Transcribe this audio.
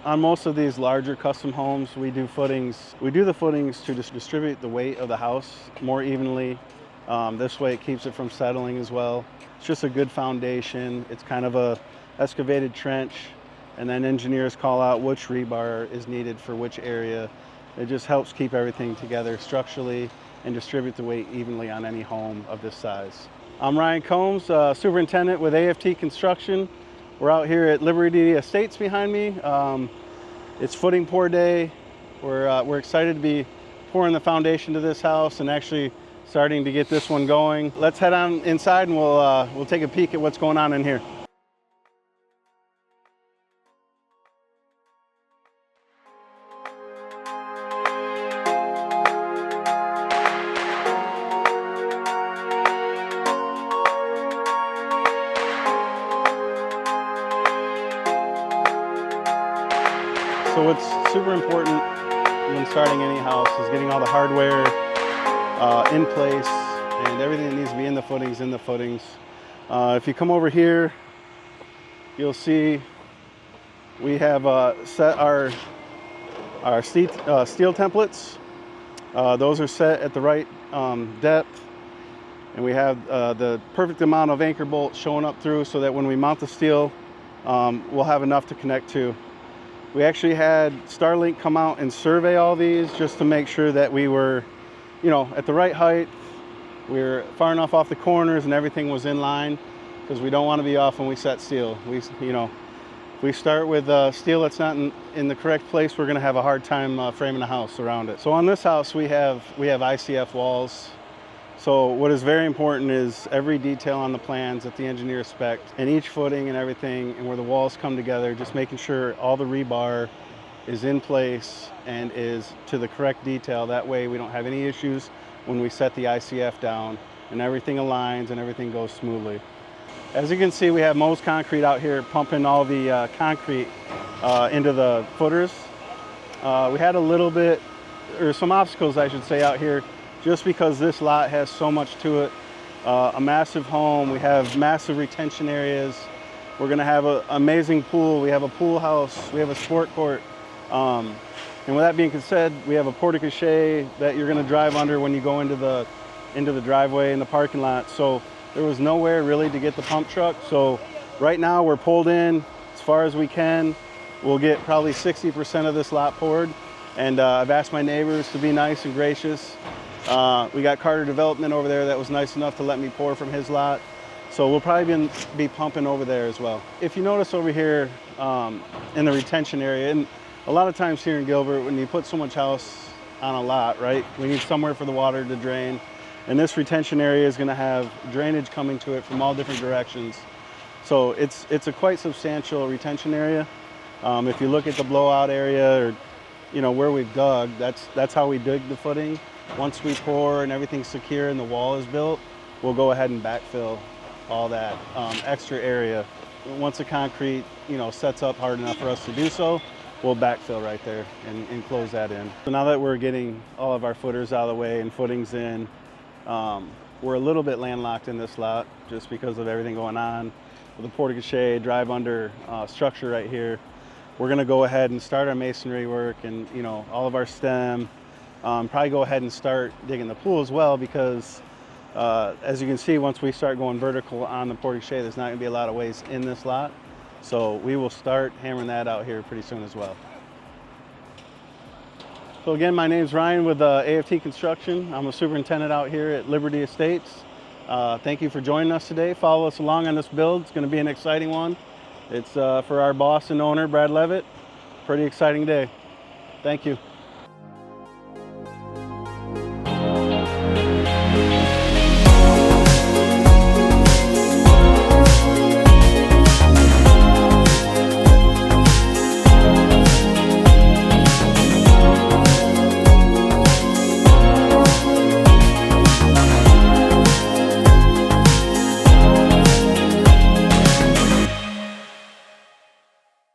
On most of these larger custom homes, we do footings. We do the footings to just distribute the weight of the house more evenly. This way it keeps it from settling as well. It's just a good foundation. It's kind of a excavated trench, and then engineers call out which rebar is needed for which area. It just helps keep everything together structurally and distribute the weight evenly on any home of this size. I'm Ryan Combs, Superintendent with AFT Construction. We're out here at Liberty Estates behind me. It's footing pour day. We're excited to be pouring the foundation to this house and actually starting to get this one going. Let's head on inside and we'll take a peek at what's going on in here. So what's super important when starting any house is getting all the hardware in place, and everything that needs to be in the footings. If you come over here, you'll see we have set our steel templates. Those are set at the right depth, and we have the perfect amount of anchor bolts showing up through so that when we mount the steel, we'll have enough to connect to. We actually had Starlink come out and survey all these just to make sure that we were, at the right height. We were far enough off the corners and everything was in line, because we don't want to be off when we set steel. If we start with steel that's not in the correct place, we're going to have a hard time framing a house around it. So on this house, we have ICF walls. So what is very important is every detail on the plans that the engineer spec'd, and each footing and everything, and where the walls come together, just making sure all the rebar is in place and is to the correct detail. That way we don't have any issues when we set the ICF down, and everything aligns and everything goes smoothly. As you can see, we have Mo's Concrete out here pumping all the concrete into the footers. We had some obstacles, I should say, out here, just because this lot has so much to it. A massive home, we have massive retention areas. We're gonna have an amazing pool. We have a pool house, we have a sport court. And with that being said, we have a porte-cochere that you're gonna drive under when you go into the driveway in the parking lot. So there was nowhere really to get the pump truck. So right now we're pulled in as far as we can. We'll get probably 60% of this lot poured. And I've asked my neighbors to be nice and gracious. We got Carter Development over there that was nice enough to let me pour from his lot. So we'll probably be pumping over there as well. If you notice over here in the retention area, and a lot of times here in Gilbert, when you put so much house on a lot, right, we need somewhere for the water to drain. And this retention area is gonna have drainage coming to it from all different directions. So it's a quite substantial retention area. If you look at the blowout area, or where we've dug, that's how we dig the footing. Once we pour and everything's secure and the wall is built, we'll go ahead and backfill all that extra area. Once the concrete, sets up hard enough for us to do so, we'll backfill right there and close that in. So now that we're getting all of our footers out of the way and footings in, we're a little bit landlocked in this lot just because of everything going on with the porte-cochere, drive under structure right here. We're gonna go ahead and start our masonry work and all of our stem. Probably go ahead and start digging the pool as well, because as you can see, once we start going vertical on the porte-cochere, there's not gonna be a lot of ways in this lot. So we will start hammering that out here pretty soon as well. So again, my name's Ryan with AFT Construction. I'm a superintendent out here at Liberty Estates. Thank you for joining us today. Follow us along on this build. It's gonna be an exciting one. It's for our boss and owner, Brad Levitt. Pretty exciting day. Thank you.